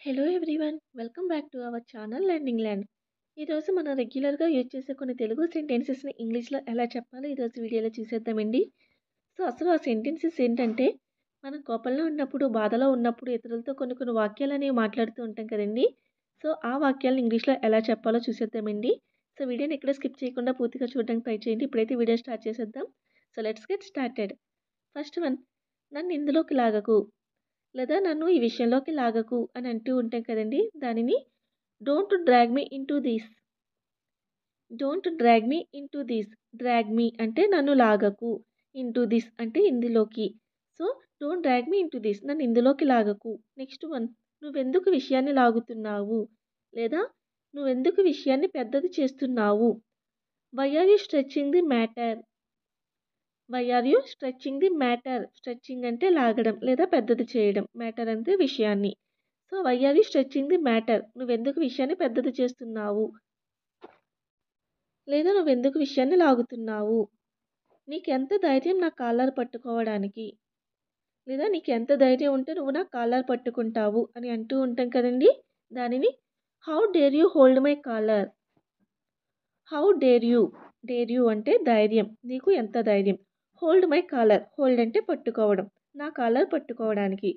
Hello everyone, welcome back to our channel learning land. ఈరోజు మనం రెగ్యులర్గా యూజ్ చేసే కొన్ని తెలుగు సెంటెన్సెస్ని ఇంగ్లీష్లో ఎలా చెప్పాలో ఈరోజు వీడియోలో చూసేద్దామండి. అసలు ఆ సెంటెన్సెస్ ఏంటంటే, మనం కోపంలో ఉన్నప్పుడు, బాధలో ఉన్నప్పుడు ఇతరులతో కొన్ని కొన్ని వాక్యాలు అనేవి మాట్లాడుతూ ఉంటాం కదండి. ఆ వాక్యాలను ఇంగ్లీష్లో ఎలా చెప్పాలో చూసేద్దామండి. వీడియోని ఎక్కడ స్కిప్ చేయకుండా పూర్తిగా చూడడానికి ట్రై చేయండి. ఇప్పుడైతే వీడియో స్టార్ట్ చేసేద్దాం. Let's get started. First one, నన్ను ఇందులోకి లాగకు లేదా నన్ను ఈ విషయంలోకి లాగకు అని అంటూ ఉంటాం కదండి. దానిని don't drag me into this. Don't drag me into this. Drag me అంటే నన్ను లాగకు, ఇంటూ దిస్ అంటే ఇందులోకి. Don't drag me into this, నన్ను ఇందులోకి లాగకు. నెక్స్ట్ వన్, నువ్వెందుకు విషయాన్ని లాగుతున్నావు లేదా నువ్వెందుకు విషయాన్ని పెద్దది చేస్తున్నావు. Why are you stretching the matter. Why are you stretching the matter. Stretching అంటే లాగడం లేదా పెద్దది చేయడం, మ్యాటర్ అంటే విషయాన్ని. Why are you stretching the matter, నువ్వెందుకు విషయాన్ని పెద్దది చేస్తున్నావు లేదా నువ్వెందుకు విషయాన్ని లాగుతున్నావు. నీకెంత ధైర్యం నా కాలర్ పట్టుకోవడానికి లేదా నీకెంత ధైర్యం ఉంటే నువ్వు నా కాలర్ పట్టుకుంటావు అని అంటూ ఉంటాం కదండి. దానిని how dare you hold my collar. How dare you. Dare you అంటే ధైర్యం, నీకు ఎంత ధైర్యం. హోల్డ్ మై కాలర్, హోల్డ్ అంటే పట్టుకోవడం, నా కాలర్ పట్టుకోవడానికి.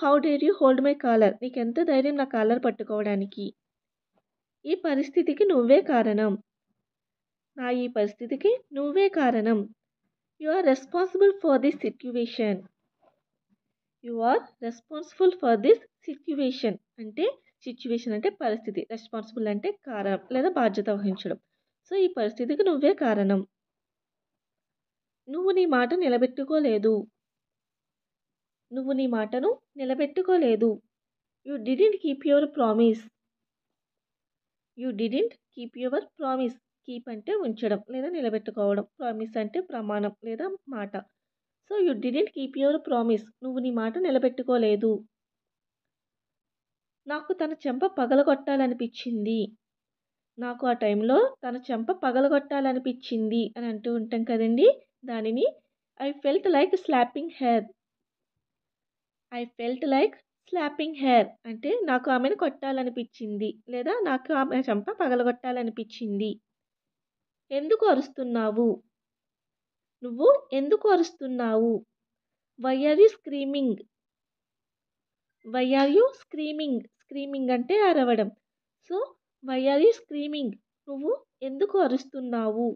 How dare you hold my collar, నీకెంత ధైర్యం నా కాలర్ పట్టుకోవడానికి. ఈ పరిస్థితికి నువ్వే కారణం. ఈ పరిస్థితికి నువ్వే కారణం. You are responsible for this situation. You are responsible for this situation అంటే సిచ్యువేషన్ అంటే పరిస్థితి, రెస్పాన్సిబుల్ అంటే కారణం లేదా బాధ్యత వహించడం. ఈ పరిస్థితికి నువ్వే కారణం. నువ్వు నీ మాట నిలబెట్టుకోలేదు. నువ్వు నీ మాటను నిలబెట్టుకోలేదు. You didn't keep your promise. You didn't keep your promise. Keep అంటే ఉంచడం లేదా నిలబెట్టుకోవడం, ప్రామిస్ అంటే ప్రమాణం లేదా మాట. You didn't keep your promise, నువ్వు నీ మాట నిలబెట్టుకోలేదు. నాకు తన చెంప పగలగొట్టాలనిపించింది. నాకు ఆ టైంలో తన చెంప పగలగొట్టాలనిపించింది అని అంటూ ఉంటాం కదండి. దానిని I felt like slapping her. I felt like slapping her అంటే నాకు ఆమెను కొట్టాలనిపించింది లేదా నాకు ఆమె చెంప పగలగొట్టాలనిపించింది. ఎందుకు అరుస్తున్నావు. నువ్వు ఎందుకు అరుస్తున్నావు. Why are you screaming. Why are you screaming. Screaming అంటే అరవడం. వై ఆర్ యూ స్క్రీమింగ్, నువ్వు ఎందుకు అరుస్తున్నావు.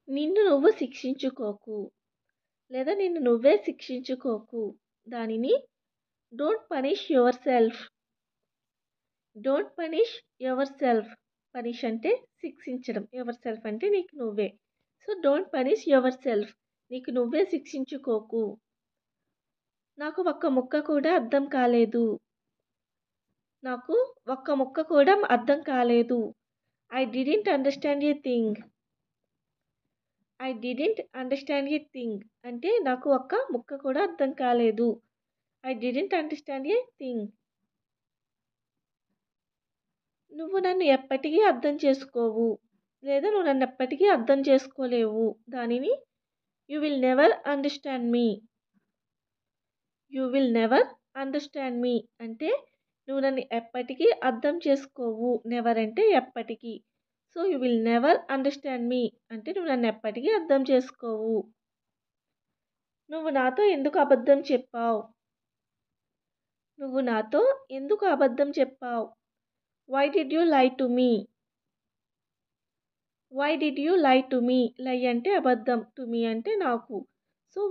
నిన్ను నువ్వు శిక్షించుకోకు లేదా నిన్ను నువ్వే శిక్షించుకోకు. దానిని don't punish your self. Don't punish your self. Punish అంటే శిక్షించడం, యువర్ సెల్ఫ్ అంటే నీకు నువ్వే. డోంట్ పనిష్ యువర్ సెల్ఫ్, నీకు నువ్వే శిక్షించుకోకు. నాకు ఒక్క ముక్క కూడా అర్థం కాలేదు. నాకు ఒక్క ముక్క కూడా అర్థం కాలేదు. I didn't understand a thing. I didn't understand a thing అంటే నాకు ఒక్క ముక్క కూడా అర్థం కాలేదు. I didn't understand a thing. నువ్వు నన్ను ఎప్పటికీ అర్థం చేసుకోవు లేదా నువ్వు నన్ను ఎప్పటికీ అర్థం చేసుకోలేవు. దానిని you will never understand me. You will never understand me అంటే నువ్వు నన్ను ఎప్పటికీ అర్థం చేసుకోవు. నెవర్ అంటే ఎప్పటికీ. You will never understand me అంటే నువ్వు నన్ను ఎప్పటికీ అర్థం చేసుకోవు. నువ్వు నాతో ఎందుకు అబద్ధం చెప్పావు. నువ్వు నాతో ఎందుకు అబద్ధం చెప్పావు. Why did you lie to me. Why did you lie to me. Lie అంటే అబద్ధం, టు మీ అంటే నాకు.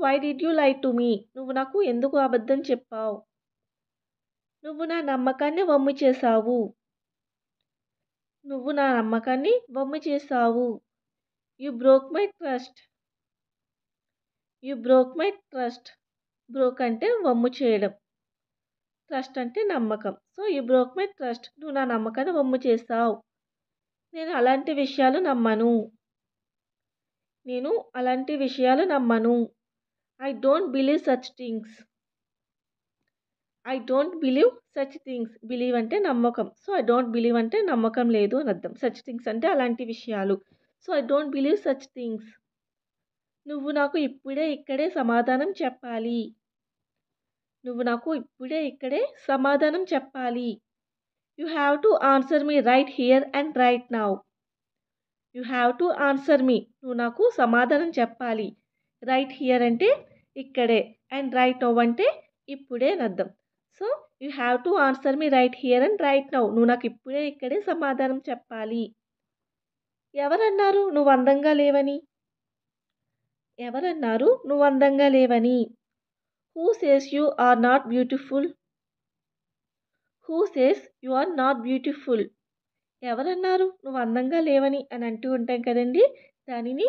Why did you lie to me, నువ్వు నాకు ఎందుకు అబద్ధం చెప్పావు. నువ్వు నా నమ్మకాన్ని వమ్ము చేశావు. నువ్వు నా నమ్మకాన్ని వమ్ము చేశావు. You broke my trust. You broke my trust. Broke అంటే వమ్ము చేయడం, ట్రస్ట్ అంటే నమ్మకం. యు బ్రోక్ మై ట్రస్ట్, నువ్వు నా నమ్మకాన్ని వమ్ము చేశావు. నేను అలాంటి విషయాలు నమ్మను. నేను అలాంటి విషయాలు నమ్మను. I don't believe such things. I don't believe such things. Believe అంటే నమ్మకం. ఐ డోంట్ బిలీవ్ అంటే నమ్మకం లేదు అని అర్థం. సచ్ థింగ్స్ అంటే అలాంటి విషయాలు. I don't believe such things. నువ్వు నాకు ఇప్పుడే ఇక్కడే సమాధానం చెప్పాలి. నువ్వు నాకు ఇప్పుడే ఇక్కడే సమాధానం చెప్పాలి. You have to answer me right here and right now. You have to answer me, నువ్వు నాకు సమాధానం చెప్పాలి. రైట్ హియర్ అంటే ఇక్కడే, అండ్ రైట్ నౌ అంటే ఇప్పుడే అని అర్థం. So you have to answer me right here and right now, నువ్వు నాకు ఇప్పుడే ఇక్కడే సమాధానం చెప్పాలి. ఎవరన్నారు నువ్వు అందంగా లేవని? ఎవరన్నారు నువ్వు అందంగా లేవని? Who says you are not beautiful? Who says you are not beautiful? ఎవరన్నారు నువ్వు అందంగా లేవని అని అంటూ ఉంటాం కదండి, దానిని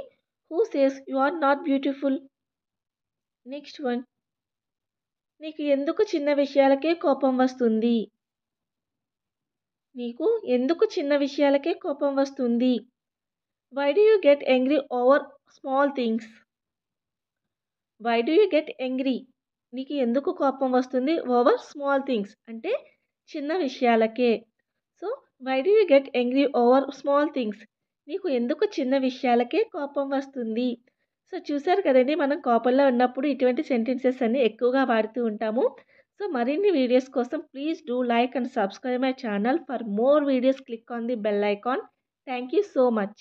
who says you are not beautiful. Next one, నీకు ఎందుకు చిన్న విషయాలకే కోపం వస్తుంది? నీకు ఎందుకు చిన్న విషయాలకే కోపం వస్తుంది? Why do you get angry over small things? Why do you get angry, నీకు ఎందుకు కోపం వస్తుంది? ఓవర్ స్మాల్ థింగ్స్ అంటే చిన్న విషయాలకే. So why do you get angry over small things, నీకు ఎందుకు చిన్న విషయాలకే కోపం వస్తుంది. సో చూసారు కదండి, మనం కోపంలో ఉన్నప్పుడు ఇటువంటి సెంటెన్సెస్ అన్ని ఎక్కువగా వాడుతూ ఉంటాము. సో మరిన్ని వీడియోస్ కోసం please do like and subscribe my channel. For more videos click on the bell icon. Thank you so much.